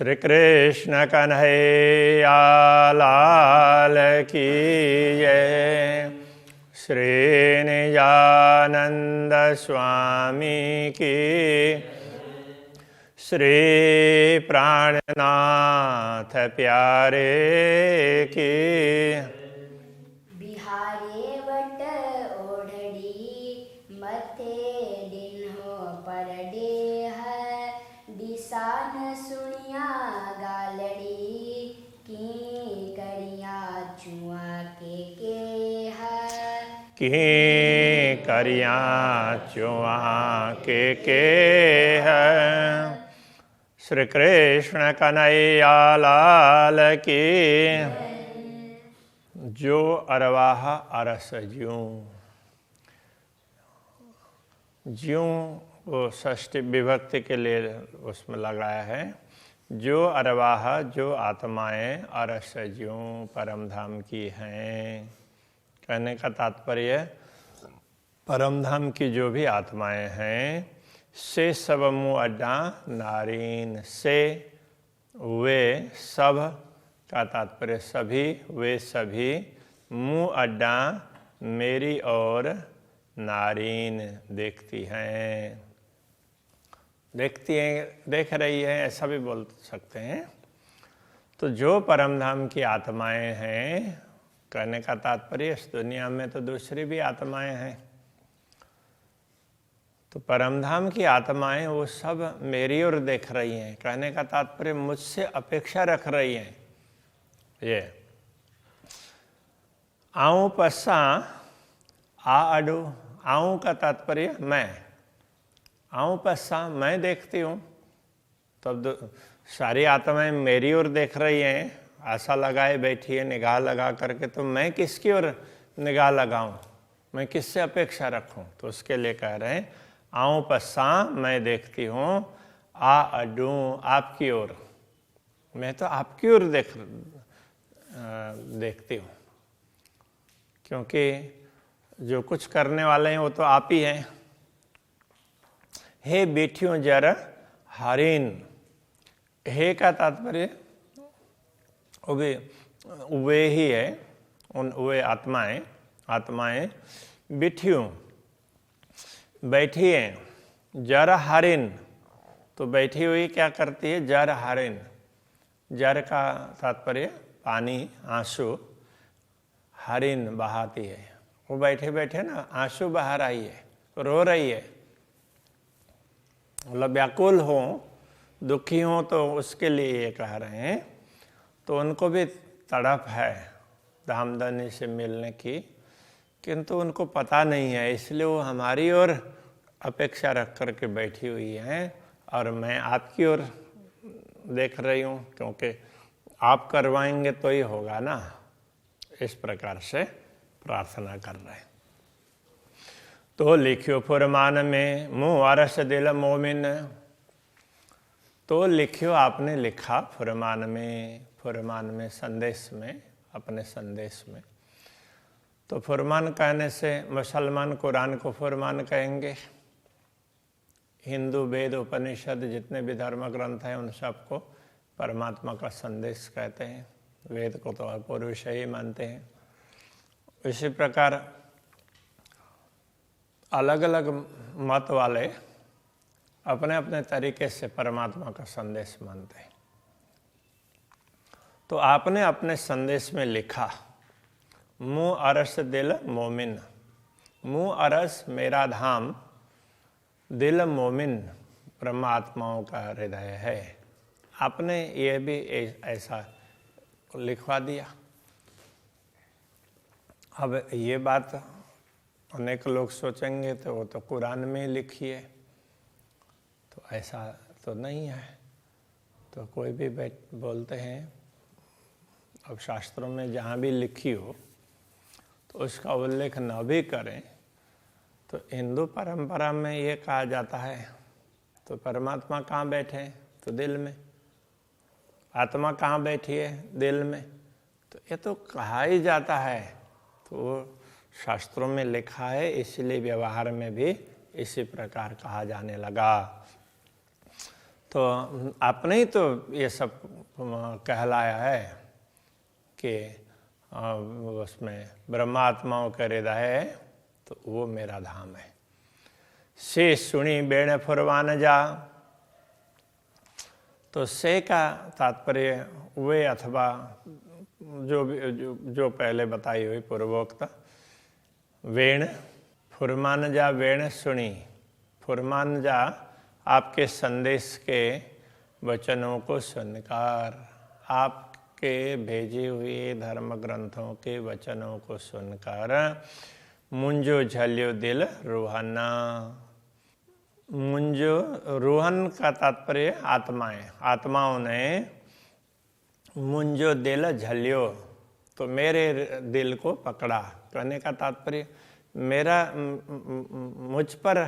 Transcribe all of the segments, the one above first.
श्री कृष्ण कन्हैया लाल की जय। श्री निजानंद स्वामी की, श्री प्राणनाथ प्यारे की। बिहारे वट ओढ़ड़ी मथे डिन्हो पर डेह, दिसान सुनिया गालड़ी की करिया चुआ के है। की करिया चुआ के है। श्री कृष्ण कन्हैया लाल की। जो अरवाह अरस ज्यों, ज्यों वो षष्ठी विभक्ति के लिए उसमें लगाया है। जो अरवाह, जो आत्माएं अरस ज्यों परम धाम की हैं। कहने का तात्पर्य परम धाम की जो भी आत्माएं हैं, से सब मुँह अड्डा नारीन, से वे सब का तात्पर्य सभी, वे सभी मुँह अड्डा मेरी ओर नारीन देखती हैं, देखती हैं, देख रही है, ऐसा भी बोल सकते हैं। तो जो परम धाम की आत्माएं हैं, कहने का तात्पर्य इस दुनिया में तो दूसरी भी आत्माएं हैं, तो परमधाम की आत्माएं वो सब मेरी ओर देख रही हैं। कहने का तात्पर्य मुझसे अपेक्षा रख रही हैं। ये आऊं पस्सा आ अडू, आऊं का तात्पर्य मैं, आऊं पस्सा मैं देखती हूँ, तब सारी आत्माएं मेरी ओर देख रही हैं, आशा लगाए बैठी है निगाह लगा करके, तो मैं किसकी ओर निगाह लगाऊं, मैं किससे अपेक्षा रखूं? तो उसके लिए कह रहे हैं आऊं पस्सा मैं देखती हूँ, आ अडूं आपकी ओर, मैं तो आपकी ओर देखती हूँ, क्योंकि जो कुछ करने वाले हैं वो तो आप ही हैं। हे बेटियों जर हरिन, हे का तात्पर्य वे ही है, उन वे आत्माएं, आत्माएं बेटियों बैठी हैं। जर हरिन, तो बैठी हुई क्या करती है? जर हरिन, जर का तात्पर्य पानी, आंसू, हरिन बहाती है। वो बैठे बैठे ना आंसू बहा रही है, रो रही है, मतलब व्याकुल हो, दुखी हो, तो उसके लिए ये कह रहे हैं। तो उनको भी तड़प है धामधनी से मिलने की, किंतु उनको पता नहीं है, इसलिए वो हमारी ओर अपेक्षा रख कर के बैठी हुई हैं, और मैं आपकी ओर देख रही हूँ, क्योंकि आप करवाएंगे तो ही होगा ना। इस प्रकार से प्रार्थना कर रहे हैं। तो लिखियो फुरमान में मुँह अरस दिल मोमिन, तो लिखियो आपने लिखा फुरमान में, फुरमान में संदेश में, अपने संदेश में। तो फुरमान कहने से मुसलमान कुरान को फुरमान कहेंगे, हिंदू वेद उपनिषद जितने भी धर्म ग्रंथ हैं उन सबको परमात्मा का संदेश कहते हैं। वेद को तो पुरुष ही मानते हैं। इसी प्रकार अलग अलग मत वाले अपने अपने तरीके से परमात्मा का संदेश मानते हैं। तो आपने अपने संदेश में लिखा मुँह अरस दिल मोमिन, मुँह अरस मेरा धाम, दिल मोमिन ब्रह्मात्माओं का हृदय है। आपने ये भी ऐसा लिखवा दिया। अब ये बात अनेक लोग सोचेंगे तो वो तो कुरान में लिखी है, तो ऐसा तो नहीं है। तो कोई भी बोलते हैं, अब शास्त्रों में जहाँ भी लिखी हो तो उसका उल्लेख न भी करें, तो हिंदू परंपरा में ये कहा जाता है, तो परमात्मा कहाँ बैठे हैं? तो दिल में। आत्मा कहाँ बैठी है? दिल में। तो ये तो कहा ही जाता है, तो शास्त्रों में लिखा है, इसलिए व्यवहार में भी इसी प्रकार कहा जाने लगा। तो आपने ही तो ये सब कहलाया है कि उसमें ब्रह्मात्माओं का हृदय है तो वो मेरा धाम है। से सुनी बेण फुरवान जा, तो से का तात्पर्य वे अथवा जो पहले बताई हुई पूर्वोक्त वेण, फुरमान जा वेण सुनी, फुरमान जा आपके संदेश के वचनों को सुनकर, आपके भेजे हुए धर्म ग्रंथों के वचनों को सुनकर मुंजो झल्यो दिल रूहाना। मुंजो रूहन का तात्पर्य आत्माएं, आत्माओं ने मुंजो दिल झल्यो, तो मेरे दिल को पकड़ा। कहने का तात्पर्य मेरा मुझ पर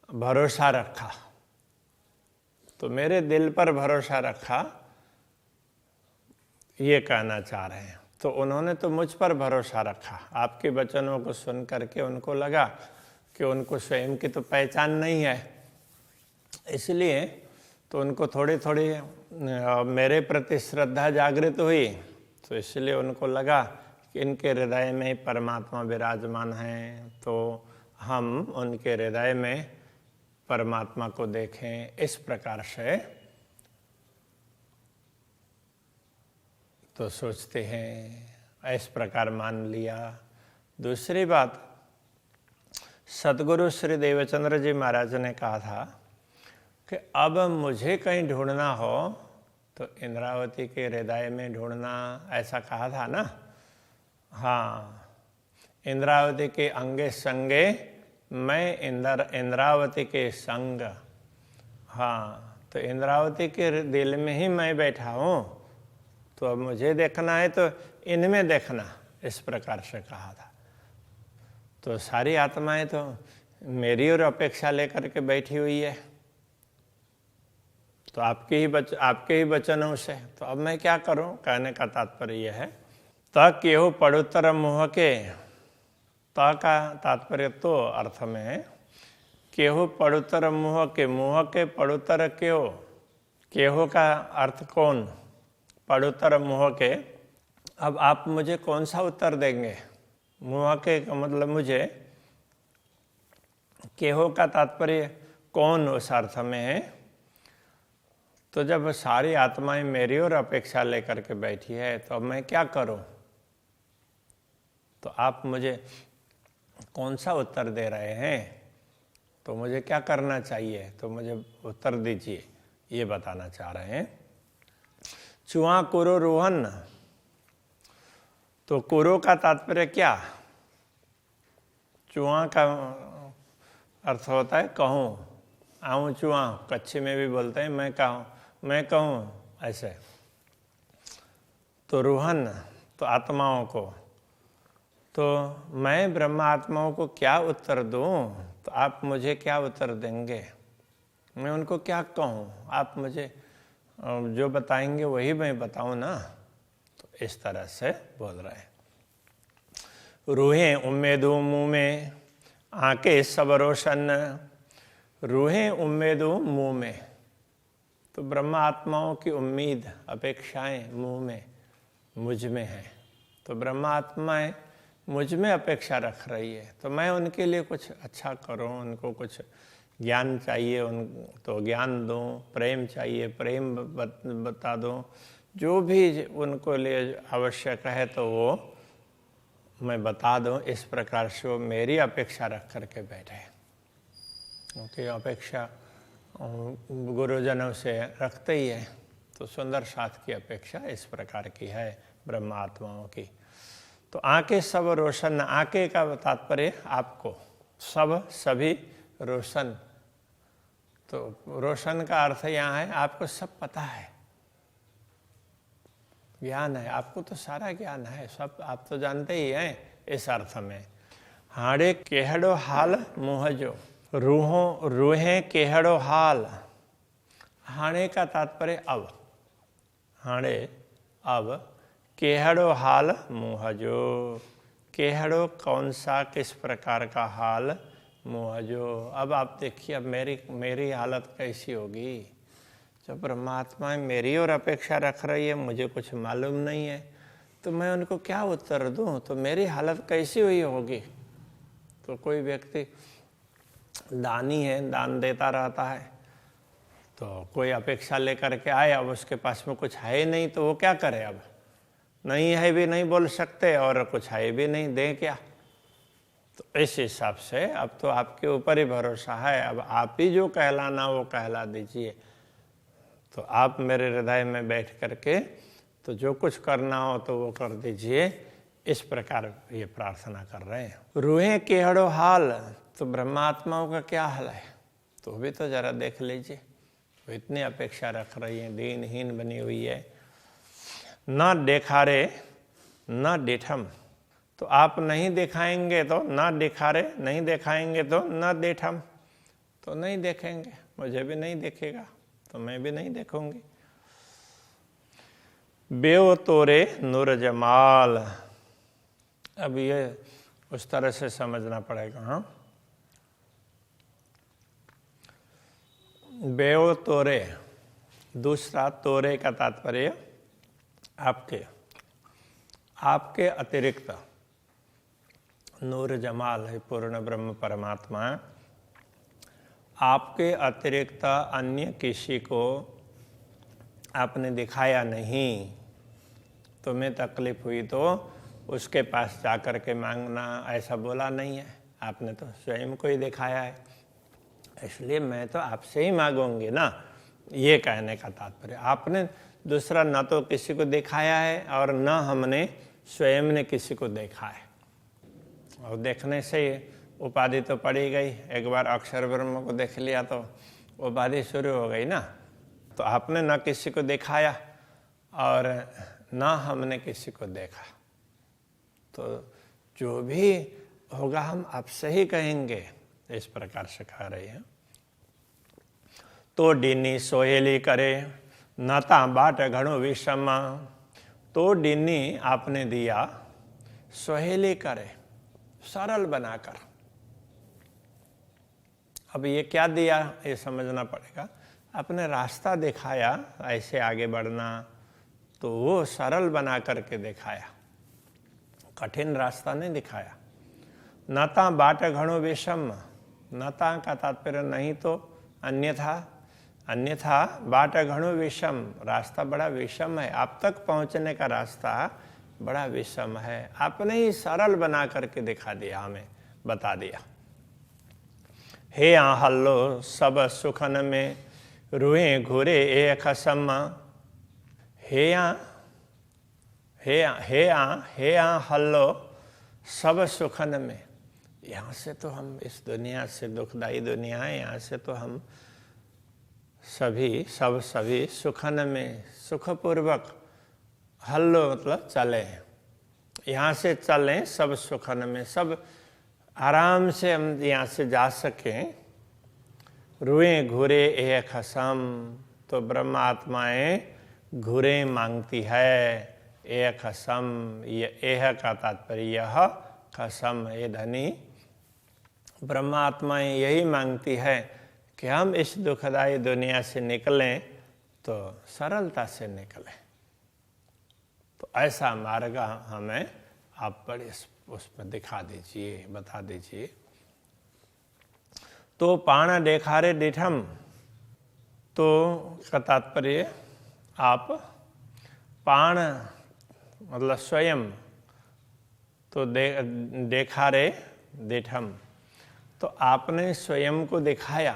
भरोसा रखा, तो मेरे दिल पर भरोसा रखा, ये कहना चाह रहे हैं। तो उन्होंने तो मुझ पर भरोसा रखा, आपके वचनों को सुन करके उनको लगा कि उनको स्वयं की तो पहचान नहीं है, इसलिए तो उनको थोड़ी थोड़ी मेरे प्रति श्रद्धा जागृत हुई, तो इसलिए उनको लगा कि इनके हृदय में परमात्मा विराजमान है, तो हम उनके हृदय में परमात्मा को देखें। इस प्रकार से तो सोचते हैं, इस प्रकार मान लिया। दूसरी बात, सद्गुरु श्री देवचंद्र जी महाराज ने कहा था कि अब मुझे कहीं ढूंढना हो तो इंद्रावती के हृदय में ढूंढना, ऐसा कहा था ना। हाँ, इंद्रावती के अंगे संगे मैं इंद्रावती के संग। हाँ, तो इंद्रावती के दिल में ही मैं बैठा हूँ, तो अब मुझे देखना है तो इनमें देखना, इस प्रकार से कहा था। तो सारी आत्माएं तो मेरी और अपेक्षा लेकर के बैठी हुई है, तो आपके ही वचनों से, तो अब मैं क्या करूं। कहने का तात्पर्य यह है, त केहू पड़ुतर मुँह के, त का तात्पर्य तो अर्थ में है केहू पड़ुतर मुँह के पड़ुतर क्यों, केहू का अर्थ कौन, पड़ुतर मुँह के। अब आप मुझे कौन सा उत्तर देंगे। मुँह के का मतलब मुझे, केहू का तात्पर्य कौन उस अर्थ में है। तो जब सारी आत्माएं मेरी ओर अपेक्षा लेकर के बैठी है, तो अब मैं क्या करूं। तो आप मुझे कौन सा उत्तर दे रहे हैं, तो मुझे क्या करना चाहिए, तो मुझे उत्तर दीजिए, ये बताना चाह रहे हैं। चुआ कुरो रोहन, तो कुरो का तात्पर्य क्या। चुआ का अर्थ होता है कहूँ, आऊँ चुआ, कच्छी में भी बोलते हैं मैं कहूँ ऐसे। तो रूहन तो आत्माओं को, तो मैं ब्रह्म आत्माओं को क्या उत्तर दूँ, तो आप मुझे क्या उत्तर देंगे, मैं उनको क्या कहूँ, आप मुझे जो बताएंगे वही मैं बताऊँ ना। तो इस तरह से बोल रहे हैं। रूहें उम्मीदों मुँह में, आंखें सब रोशन, रूहें उम्मीदों मुँह में, तो ब्रह्म आत्माओं की उम्मीद अपेक्षाएं मुँह में मुझ में है। तो ब्रह्म आत्माएं मुझ में अपेक्षा रख रही है, तो मैं उनके लिए कुछ अच्छा करूं, उनको कुछ ज्ञान चाहिए उन तो ज्ञान दूं, प्रेम चाहिए प्रेम बता दूं, जो भी उनको लिए आवश्यक है तो वो मैं बता दूं। इस प्रकार से वो मेरी अपेक्षा रख करके बैठे, क्योंकि अपेक्षा गुरुजनों से रखते ही है। तो सुंदर साथ की अपेक्षा इस प्रकार की है ब्रह्म आत्माओं की। तो आंखें सब रोशन, आंखें का तात्पर्य आपको, सब सभी रोशन, तो रोशन का अर्थ यहाँ है आपको सब पता है, ज्ञान है, आपको तो सारा ज्ञान है, सब आप तो जानते ही हैं इस अर्थ में। हाड़े केहड़ो हाल मुहजो, रूहें केहड़ो हाल, हाणे का तात्पर्य अब, हाणे अब, केहड़ो हाल मुहजो, केहड़ो कौन सा किस प्रकार का हाल, मुहजो। अब आप देखिए अब मेरी हालत कैसी होगी, जब परमात्मा मेरी और अपेक्षा रख रही है, मुझे कुछ मालूम नहीं है, तो मैं उनको क्या उत्तर दूं? तो मेरी हालत कैसी हुई होगी? तो कोई व्यक्ति दानी है, दान देता रहता है, तो कोई अपेक्षा लेकर के आए, अब उसके पास में कुछ है ही नहीं, तो वो क्या करे? अब नहीं है भी नहीं बोल सकते और कुछ है भी नहीं, दें क्या? तो इस हिसाब से अब तो आपके ऊपर ही भरोसा है, अब आप ही जो कहलाना वो कहला दीजिए। तो आप मेरे हृदय में बैठ करके तो जो कुछ करना हो तो वो कर दीजिए, इस प्रकार ये प्रार्थना कर रहे हैं। रूहें केहड़ो हाल, तो ब्रह्मात्माओं का क्या हाल है? तो भी तो जरा देख लीजिए, वो इतनी अपेक्षा रख रही है, दीनहीन बनी हुई है। न देखारे न डेठम, तो आप नहीं दिखाएंगे तो न दिखारे, नहीं दिखाएंगे तो न देठम, तो नहीं देखेंगे, मुझे भी नहीं देखेगा तो मैं भी नहीं देखूंगी। बेव तोरे नूर जमाल, अब ये उस तरह से समझना पड़ेगा। हाँ, बेव तोरे, दूसरा तोरे का तात्पर्य आपके अतिरिक्त, नूर जमाल है पूर्ण ब्रह्म परमात्मा, आपके अतिरिक्त अन्य किसी को आपने दिखाया नहीं। तुम्हें तकलीफ हुई तो उसके पास जाकर के मांगना, ऐसा बोला नहीं है, आपने तो स्वयं को ही दिखाया है, इसलिए मैं तो आपसे ही मांगूंगी ना, ये कहने का तात्पर्य। आपने दूसरा न तो किसी को दिखाया है और न हमने स्वयं ने किसी को देखा है, और देखने से उपाधि तो पड़ी गई। एक बार अक्षर ब्रह्म को देख लिया तो उपाधि शुरू हो गई ना। तो आपने न किसी को दिखाया और न हमने किसी को देखा, तो जो भी होगा हम आपसे ही कहेंगे, इस प्रकार से कह रही है। तो डीनी सोहेली करे नाता बाट घणो विषम, तो डीनी आपने दिया, सोहेली करे, सरल बनाकर। अब ये क्या दिया ये समझना पड़ेगा। आपने रास्ता दिखाया ऐसे आगे बढ़ना, तो वो सरल बना करके दिखाया, कठिन रास्ता नहीं दिखाया। नाता बाट घणो विषम, नाता का तात्पर्य नहीं तो अन्यथा, अन्यथा बाट घणो विषम, रास्ता बड़ा विषम है, आप तक पहुंचने का रास्ता बड़ा विषम है। आपने ही सरल बना करके दिखा दिया, हमें बता दिया। हे हल्लो सब सुखन में रुए घुरे एक खसम, हे हल्लो सब सुखन में, यहाँ से तो हम इस दुनिया से, दुखदाई दुनिया है, यहाँ से तो हम सभी सुखन में, सुखपूर्वक, हल्लो मतलब चले, यहाँ से चलें सब सुखन में, सब आराम से हम यहाँ से जा सकें। रुए घुरे एक खसम, तो ब्रह्म आत्माएं घुरे मांगती है, एक खसम, ये एह का तात्पर्य यह, खसम ये धनी, ब्रह्म आत्माएं यही मांगती है कि हम इस दुखदायी दुनिया से निकलें तो सरलता से निकलें। तो ऐसा मार्ग हमें आप बड़े उसमें दिखा दीजिए, बता दीजिए। तो पाण देखारे डिठम, तो का तात्पर्य आप पाण मतलब स्वयं, तो देखारे डिठम, तो आपने स्वयं को दिखाया,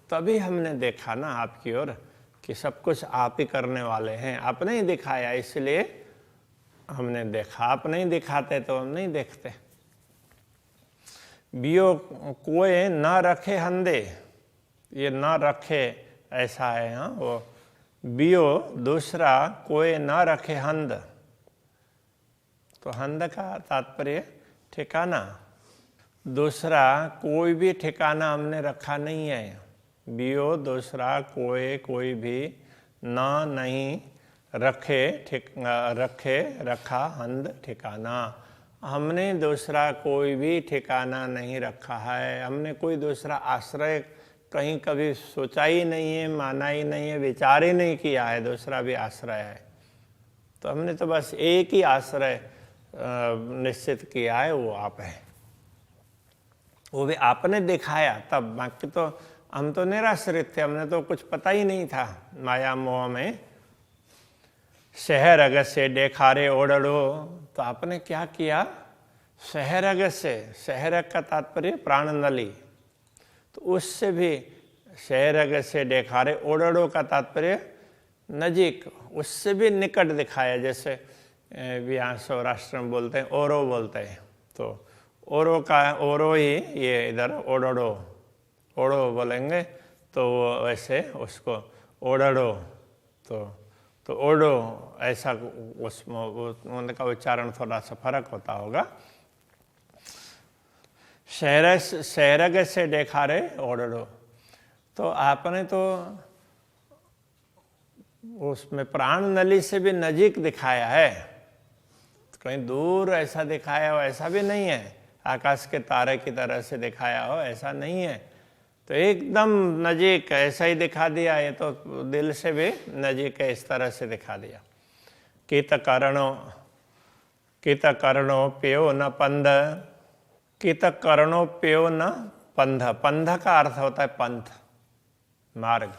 तभी हमने देखा ना आपकी ओर कि सब कुछ आप ही करने वाले हैं। आपने ही दिखाया इसलिए हमने देखा, आप नहीं दिखाते तो हम नहीं देखते। बियो कोई न रखे हंदे, ये न रखे ऐसा है। हाँ, वो बियो दूसरा, कोई न रखे हंद, तो हंद का तात्पर्य ठिकाना, दूसरा कोई भी ठिकाना हमने रखा नहीं है। बियो दूसरा, कोई भी, ना नहीं, रखे रखा, हंद ठिकाना, हमने दूसरा कोई भी ठिकाना नहीं रखा है, हमने कोई दूसरा आश्रय कहीं कभी सोचा ही नहीं है, माना ही नहीं है, विचार ही नहीं किया है दूसरा भी आश्रय है। तो हमने तो बस एक ही आश्रय निश्चित किया है, वो आप है। वो भी आपने दिखाया तब, बाकी तो हम तो निराश्रित थे, हमने तो कुछ पता ही नहीं था माया मोह में। शहर अग से देखारे ओढ़ो, तो आपने क्या किया? शहर अग से, शहर का तात्पर्य प्राण नली, तो उससे भी शहर अग से देखारे ओढ़ो का तात्पर्य नजीक, उससे भी निकट दिखाया। जैसे यहाँ सौराष्ट्र में बोलते हैं ओरो बोलते हैं, तो ओरो का ओरो ही ये इधर ओढ़ो, ओढ़ो बोलेंगे तो वैसे उसको ओढ़ो, तो ओढ़ो ऐसा उसमें उनका उच्चारण थोड़ा सा फर्क होता होगा। शहरग से देखा रे ओढ़ो, तो आपने तो उसमें प्राण नली से भी नजीक दिखाया है, तो कहीं दूर ऐसा दिखाया हो ऐसा भी नहीं है, आकाश के तारे की तरह से दिखाया हो ऐसा नहीं है, तो एकदम नजीक ऐसा ही दिखा दिया। ये तो दिल से भी नजीक है, इस तरह से दिखा दिया। कित करणो प्यो न पंध, कित करणो प्यो न पंध, पंध का अर्थ होता है पंथ, मार्ग।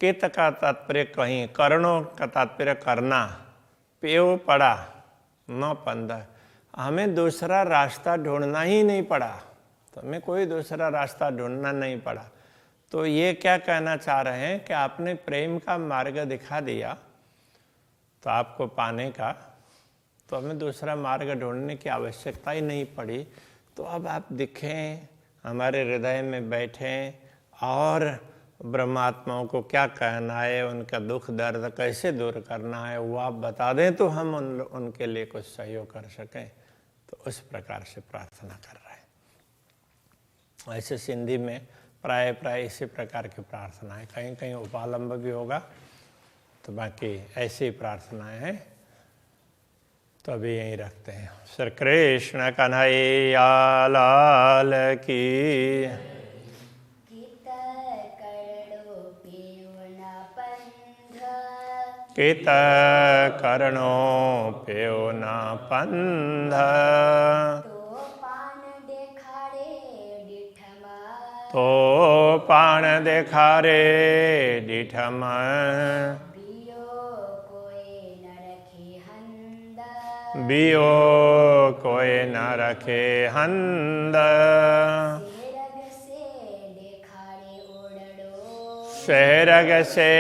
कित का तात्पर्य कहीं, करणों का तात्पर्य करना, प्यो पड़ा, न पंध, हमें दूसरा रास्ता ढूंढना ही नहीं पड़ा, तो हमें कोई दूसरा रास्ता ढूंढना नहीं पड़ा। तो ये क्या कहना चाह रहे हैं कि आपने प्रेम का मार्ग दिखा दिया तो आपको पाने का, तो हमें दूसरा मार्ग ढूंढने की आवश्यकता ही नहीं पड़ी। तो अब आप दिखें, हमारे हृदय में बैठें और ब्रह्मात्माओं को क्या कहना है, उनका दुख दर्द कैसे दूर करना है वो आप बता दें, तो हम उनके लिए कुछ सहयोग कर सकें। तो उस प्रकार से प्रार्थना कर रहे हैं। ऐसे सिंधी में प्राय इसी प्रकार की प्रार्थना है, कहीं कहीं उपालंब भी होगा, तो बाकी ऐसी ही प्रार्थनाएं हैं। तो अभी यहीं रखते हैं। श्री कृष्ण कन्हैया लाल की। कित करणो प्यो न पंध, तो पान देखारे डिठम, बियो कोई न रखे हंद, शहरग से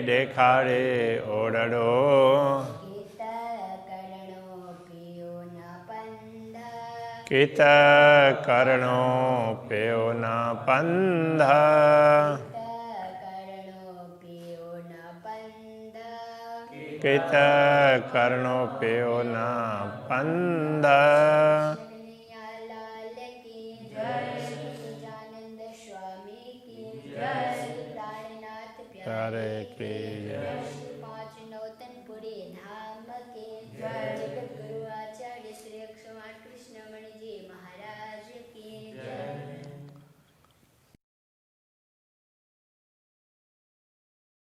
देखारे ओढ़ो, कित करणो प्यो न पंध, कित करणो प्यो न पंध। हरे कृष्ण।